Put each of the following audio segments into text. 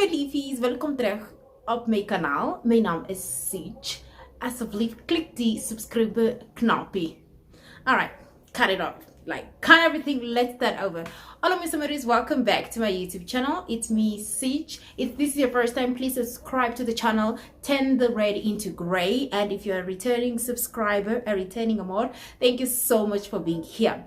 my liefies, welkom terug op mijn kanaal. Mijn naam is Siege. Alsjeblieft, klik die subscribe knopje. Alright, cut it off. Like, cut everything, let's start over. All of my summaries, welcome back to my YouTube channel. It's me, Siege. If this is your first time, please subscribe to the channel, turn the red into gray. And if you're a returning subscriber, a returning amor, thank you so much for being here.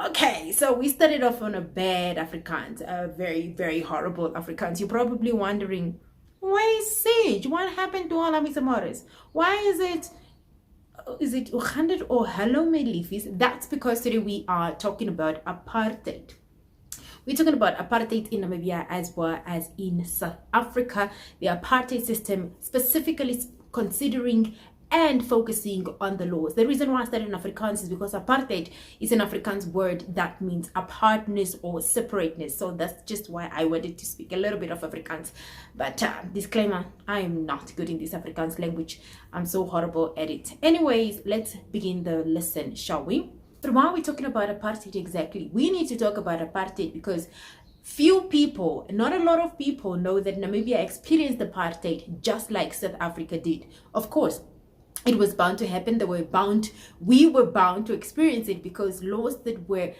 Okay, so we started off on a bad Afrikaans, a very, very horrible Afrikaans. You're probably wondering, why Siege? What happened to all of my amores? Why is it 100 or hello my liefies? That's because today we are talking about apartheid. We're talking about apartheid in Namibia as well as in South Africa. The apartheid system, specifically considering and focusing on the laws. The reason why I started in Afrikaans is because apartheid is an Afrikaans word that means apartness or separateness. So that's just why I wanted to speak a little bit of Afrikaans. But disclaimer, I am not good in this Afrikaans language. I'm so horrible at it. Anyways, let's begin the lesson, shall we? But while we're talking about apartheid exactly, we need to talk about apartheid because few people, not a lot of people, know that Namibia experienced apartheid just like South Africa did. Of course, it was bound to happen. We were bound to experience it because laws that were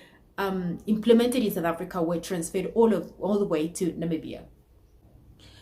implemented in South Africa were transferred all the way to Namibia.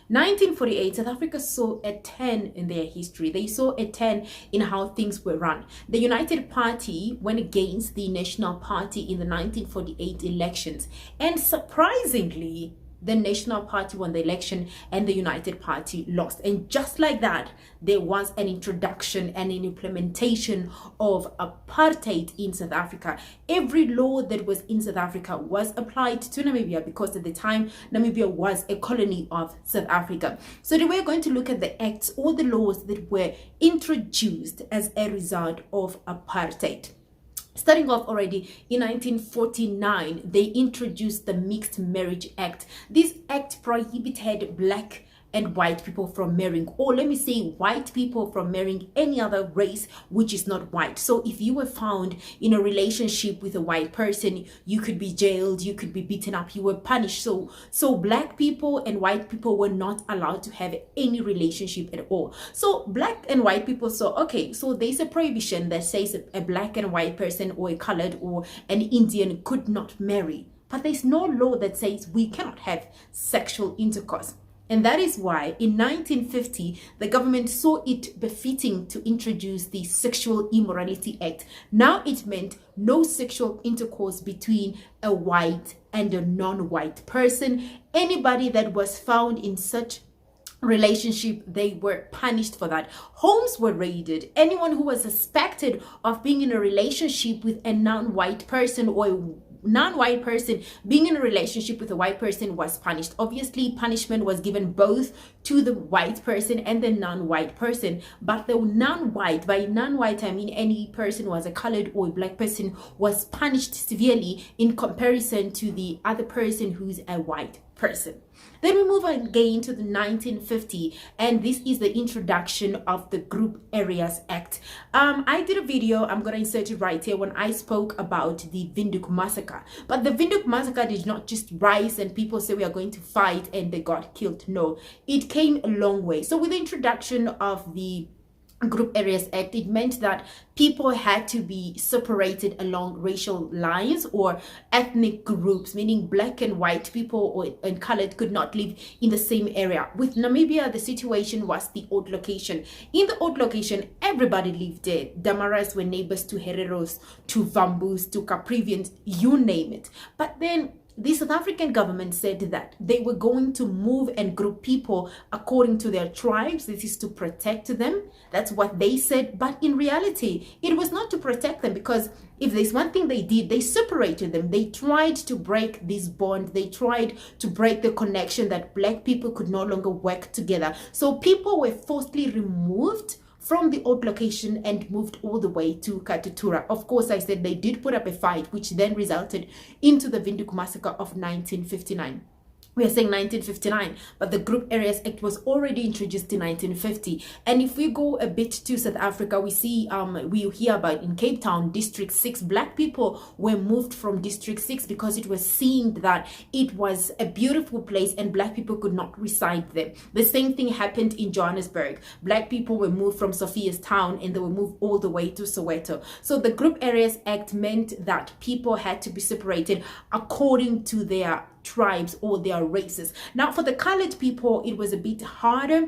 1948, South Africa saw a turn in their history. They saw a turn in how things were run. The United Party went against the National Party in the 1948 elections, and surprisingly, the National Party won the election and the United Party lost. And just like that, there was an introduction and an implementation of apartheid in South Africa. Every law that was in South Africa was applied to Namibia because at the time, Namibia was a colony of South Africa. So today we're going to look at the acts, all the laws that were introduced as a result of apartheid. Starting off already in 1949, they introduced the Mixed Marriage Act. This act prohibited black and white people from marrying, or let me say white people from marrying any other race which is not white. So if you were found in a relationship with a white person, you could be jailed, you could be beaten up, you were punished. So black people and white people were not allowed to have any relationship at all. So black and white people saw, okay, so there's a prohibition that says a black and white person or a colored or an Indian could not marry. But there's no law that says we cannot have sexual intercourse. And that is why in 1950, the government saw it befitting to introduce the Sexual Immorality Act. Now it meant no sexual intercourse between a white and a non-white person. Anybody that was found in such relationship, they were punished for that. Homes were raided. Anyone who was suspected of being in a relationship with a non-white person or a non-white person being in a relationship with a white person was punished. Obviously, punishment was given both to the white person and the non-white person, but the non-white, by non-white I mean any person who was a colored or a black person, was punished severely in comparison to the other person who's a white person. Then we move again to the 1950, and this is the introduction of the Group Areas Act. I did a video, I'm going to insert it right here, when I spoke about the Windhoek massacre. But the Windhoek massacre did not just rise and people say we are going to fight and they got killed. No, it came a long way. So with the introduction of the Group Areas Act, it meant that people had to be separated along racial lines or ethnic groups, meaning black and white people and colored could not live in the same area. With Namibia, the situation was the old location. In the old location, everybody lived there. Damaras were neighbors to Hereros, to Vambus, to Caprivians, you name it. But then the South African government said that they were going to move and group people according to their tribes. This is to protect them. That's what they said. But in reality, it was not to protect them, because if there's one thing they did, they separated them. They tried to break this bond. They tried to break the connection that black people could no longer work together. So people were forcibly removed from the old location and moved all the way to Katutura. Of course, I said they did put up a fight, which then resulted into the Windhoek massacre of 1959. we are saying 1959, but the Group Areas Act was already introduced in 1950. And if we go a bit to South Africa, we see we hear about in Cape Town, District 6, black people were moved from District 6 because it was seen that it was a beautiful place and black people could not reside there. The same thing happened in Johannesburg. Black people were moved from Sophia's town and they were moved all the way to Soweto. So the Group Areas Act meant that people had to be separated according to their tribes or their races. Now for the colored people, it was a bit harder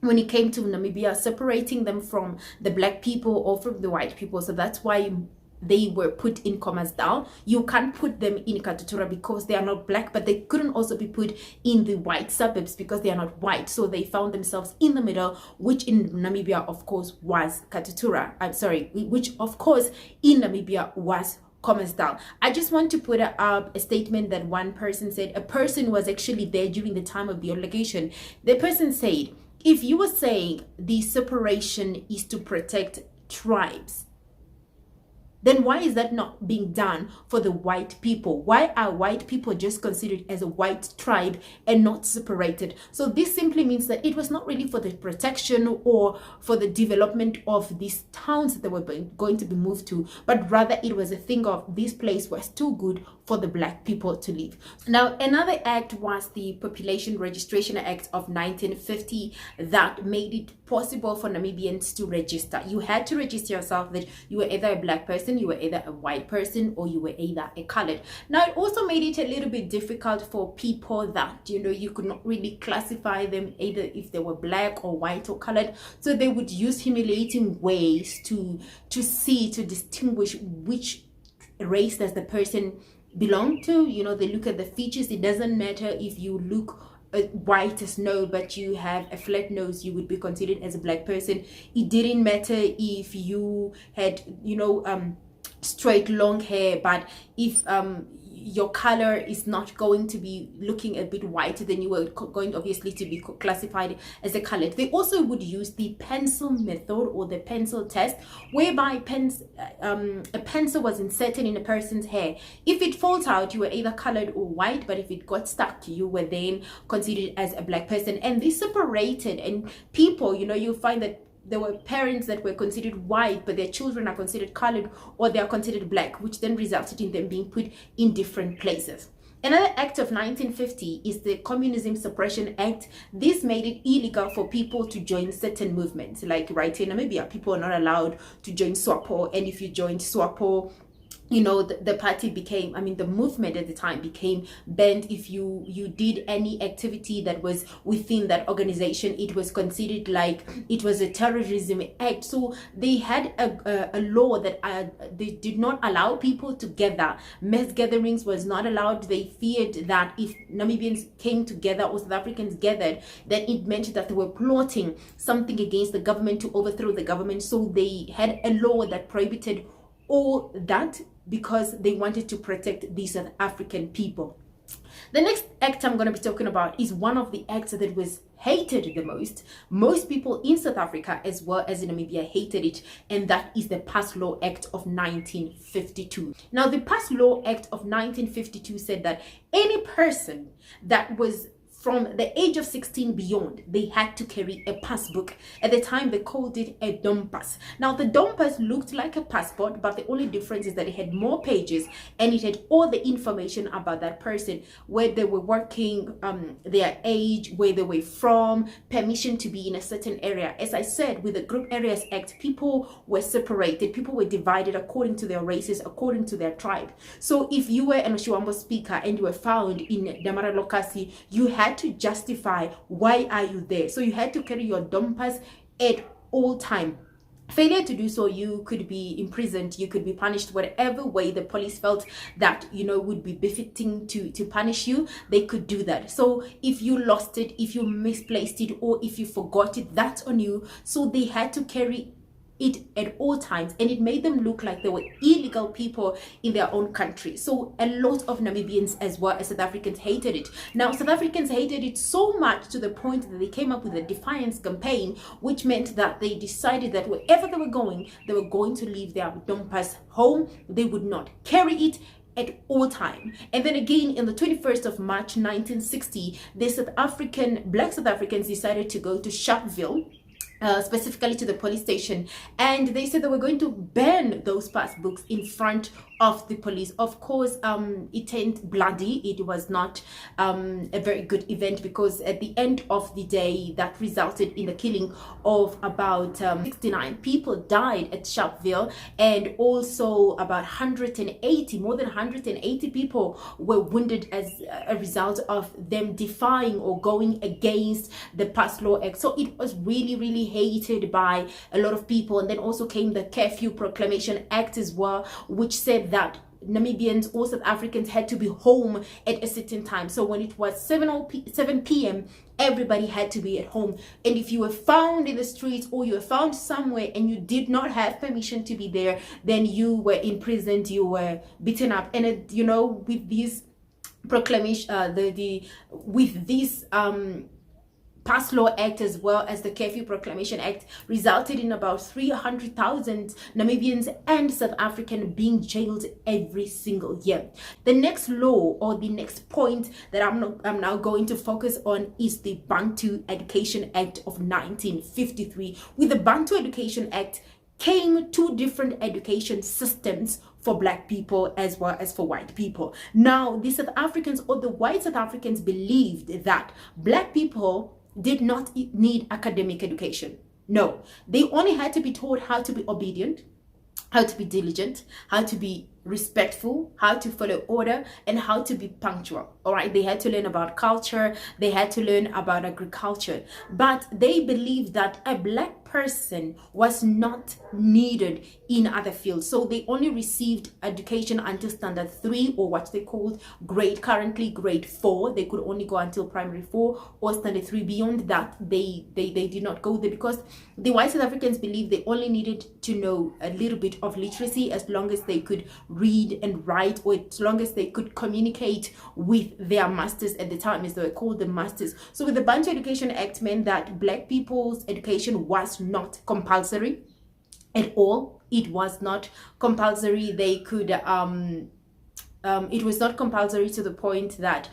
when it came to Namibia, separating them from the black people or from the white people. So that's why they were put in Kommersdal. You can't put them in Katutura because they are not black, but they couldn't also be put in the white suburbs because they are not white. So they found themselves in the middle, which in Namibia, of course, was Katutura. Which of course in Namibia was Kommersdal. I just want to put up a statement that one person said. A person was actually there during the time of the allegation. The person said, if you were saying the separation is to protect tribes, then why is that not being done for the white people? Why are white people just considered as a white tribe and not separated? So this simply means that it was not really for the protection or for the development of these towns that they were going to be moved to, but rather it was a thing of this place was too good for the black people to live. Now, another act was the Population Registration Act of 1950 that made it possible for Namibians to register. You had to register yourself that you were either a black person, you were either a white person, or you were either a colored. Now, it also made it a little bit difficult for people that, you could not really classify them either if they were black or white or colored. So they would use humiliating ways to distinguish which race does the person belong to. They look at the features. It doesn't matter if you look white as snow but you have a flat nose, you would be considered as a black person. It didn't matter if you had straight long hair, but if your color is not going to be looking a bit white, then you were going obviously to be classified as a colored. They also would use the pencil method or the pencil test, whereby a pencil was inserted in a person's hair. If it falls out, you were either colored or white, but if it got stuck, you were then considered as a black person. And this separated, and people, you find that there were parents that were considered white, but their children are considered colored or they are considered black, which then resulted in them being put in different places. Another act of 1950 is the Communism Supression Act. This made it illegal for people to join certain movements. Like right in Namibia, people are not allowed to join SWAPO, and if you joined SWAPO, the party became, the movement at the time became banned. If you did any activity that was within that organization, it was considered like it was a terrorism act. So they had a law that they did not allow people to gather. Mass gatherings was not allowed. They feared that if Namibians came together or South Africans gathered, then it meant that they were plotting something against the government, to overthrow the government. So they had a law that prohibited all that, because they wanted to protect the South African people. The next act I'm going to be talking about is one of the acts that was hated the most. Most people in South Africa as well as in Namibia hated it, and that is the Pass Law Act of 1952. Now, the Pass Law Act of 1952 said that any person that was from the age of 16 beyond, they had to carry a passbook. At the time, they called it a dompas. Now, the dompas looked like a passport, but the only difference is that it had more pages and it had all the information about that person, where they were working, their age, where they were from, permission to be in a certain area. As I said, with the Group Areas Act, people were separated. People were divided according to their races, according to their tribe. So if you were an Oshiwambo speaker and you were found in Damara Lokasi, you had to justify why are you there. So you had to carry your dompas at all time. Failure to do so, you could be imprisoned, you could be punished, whatever way the police felt that would be befitting to punish you, they could do that. So if you lost it, if you misplaced it, or if you forgot it, that's on you. So they had to carry it at all times, and it made them look like they were illegal people in their own country. So a lot of Namibians as well as South Africans hated it. Now, South Africans hated it so much to the point that they came up with a defiance campaign, which meant that they decided that wherever they were going to leave their dompas home. They would not carry it at all time. And then again in the 21st of March 1960, the black South Africans decided to go to Sharpeville, specifically to the police station, and they said they were going to burn those passbooks in front of the police. Of course, it turned bloody. It was not a very good event, because at the end of the day, that resulted in the killing of about 69 people died at Sharpeville, and also about more than 180 people were wounded as a result of them defying or going against the Pass Law Act. So it was really, really hated by a lot of people. And then also came the Curfew Proclamation Act as well, which said that Namibians or South Africans had to be home at a certain time. So when it was 7 p.m., everybody had to be at home. And if you were found in the streets, or you were found somewhere and you did not have permission to be there, then you were imprisoned, you were beaten up. And with these proclamation, with this Pass Law Act, as well as the Curfew Proclamation Act, resulted in about 300,000 Namibians and South Africans being jailed every single year. The next law, or the next point that I'm now going to focus on, is the Bantu Education Act of 1953. With the Bantu Education Act came two different education systems for black people as well as for white people. Now, the South Africans, or the white South Africans, believed that black people did not need academic education. No, they only had to be taught how to be obedient, how to be diligent, how to be respectful, how to follow order, and how to be punctual. All right, they had to learn about culture, they had to learn about agriculture, but they believed that a black person was not needed in other fields. So they only received education until standard 3, or what they called currently grade 4. They could only go until primary 4 or standard 3. Beyond that, they did not go there, because the white South Africans believed they only needed to know a little bit of literacy, as long as they could read and write, or as long as they could communicate with their masters at the time, as they were called, the masters. So with the Bantu Education Act, meant that black people's education was not compulsory at all. It was not compulsory. They could it was not compulsory to the point that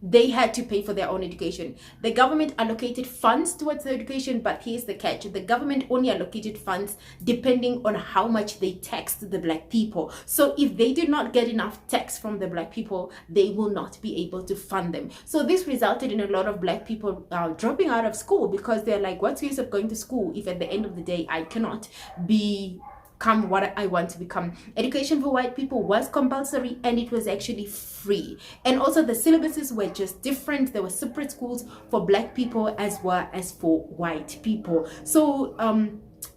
they had to pay for their own education. The government allocated funds towards the education, but here's the catch: the government only allocated funds depending on how much they taxed the black people. So if they did not get enough tax from the black people, they will not be able to fund them. So this resulted in a lot of black people dropping out of school, because they're like, what's the use of going to school if at the end of the day I cannot become what I want to become? Education for white people was compulsory, and it was actually free. And also the syllabuses were just different. There were separate schools for black people as well as for white people. So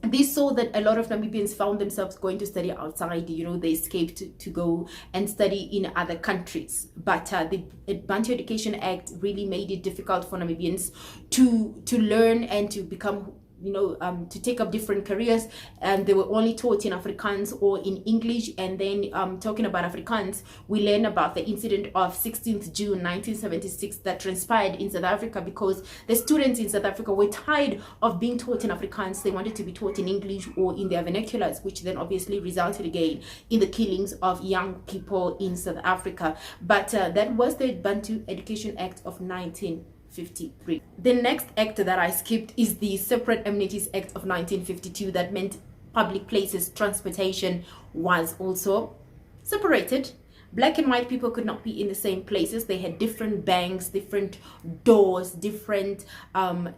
this saw that a lot of Namibians found themselves going to study outside. They escaped to go and study in other countries. But the Bantu Education Act really made it difficult for Namibians to learn and to become to take up different careers, and they were only taught in Afrikaans or in English. And then talking about Afrikaans, we learn about the incident of 16th June 1976 that transpired in South Africa, because the students in South Africa were tired of being taught in Afrikaans. They wanted to be taught in English or in their vernaculars, which then obviously resulted again in the killings of young people in South Africa. But that was the Bantu Education Act of 1953. The next act that I skipped is the separate Amneties Act of 1952, that meant public places transportation was also separated. Black and white people could not be in the same places. They had different banks, different doors, different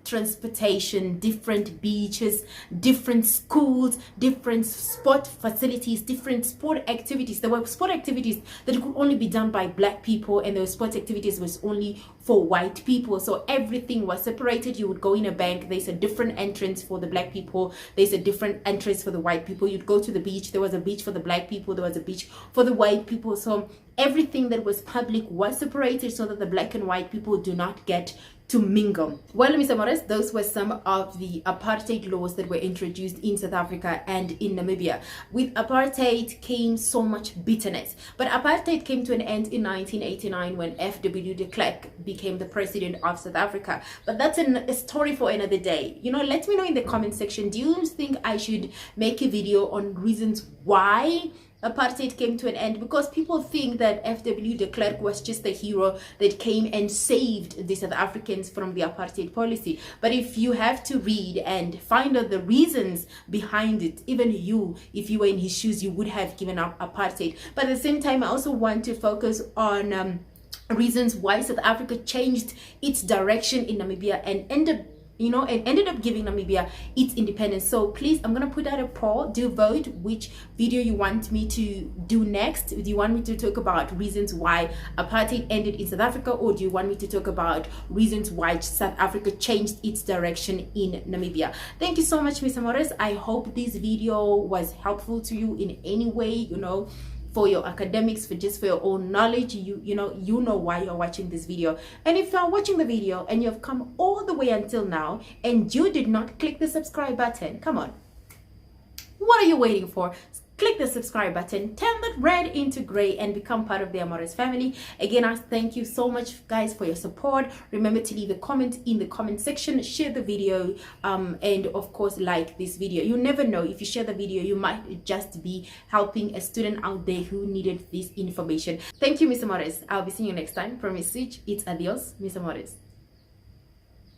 transportation, different beaches, different schools, different sport facilities, different sport activities. There were sport activities that could only be done by black people, and there were sport activities was only for white people. So everything was separated. You would go in a bank, there's a different entrance for the black people, there's a different entrance for the white people. You'd go to the beach, there was a beach for the black people, there was a beach for the white people. So everything that was public was separated, so that the black and white people do not get to mingle. Well, Mr. Morris, those were some of the apartheid laws that were introduced in South Africa and in Namibia. With apartheid came so much bitterness, but apartheid came to an end in 1989 when F.W. de Klerk became the president of South Africa. But that's a story for another day. Let me know in the comment section, do you think I should make a video on reasons why apartheid came to an end, because people think that FW de Klerk was just a hero that came and saved the South Africans from the apartheid policy. But if you have to read and find out the reasons behind it, even you, if you were in his shoes, you would have given up apartheid. But at the same time, I also want to focus on reasons why South Africa changed its direction in Namibia and ended up giving Namibia its independence. So please, I'm gonna put out a poll. Do vote which video you want me to do next. Do you want me to talk about reasons why apartheid ended in South Africa, or do you want me to talk about reasons why South Africa changed its direction in Namibia? Thank you so much, Miss Amores. I hope this video was helpful to you in any way, for your academics, for your own knowledge. You know why you're watching this video. And if you're watching the video and you've come all the way until now and you did not click the subscribe button, come on, what are you waiting for? Click the subscribe button, turn that red into gray, and become part of the Amores family. Again, I thank you so much, guys, for your support. Remember to leave a comment in the comment section, share the video, and of course, like this video. You never know, if you share the video, you might just be helping a student out there who needed this information. Thank you, Miss Amores. I'll be seeing you next time. From Miss Switch, it's adios, Miss Amores.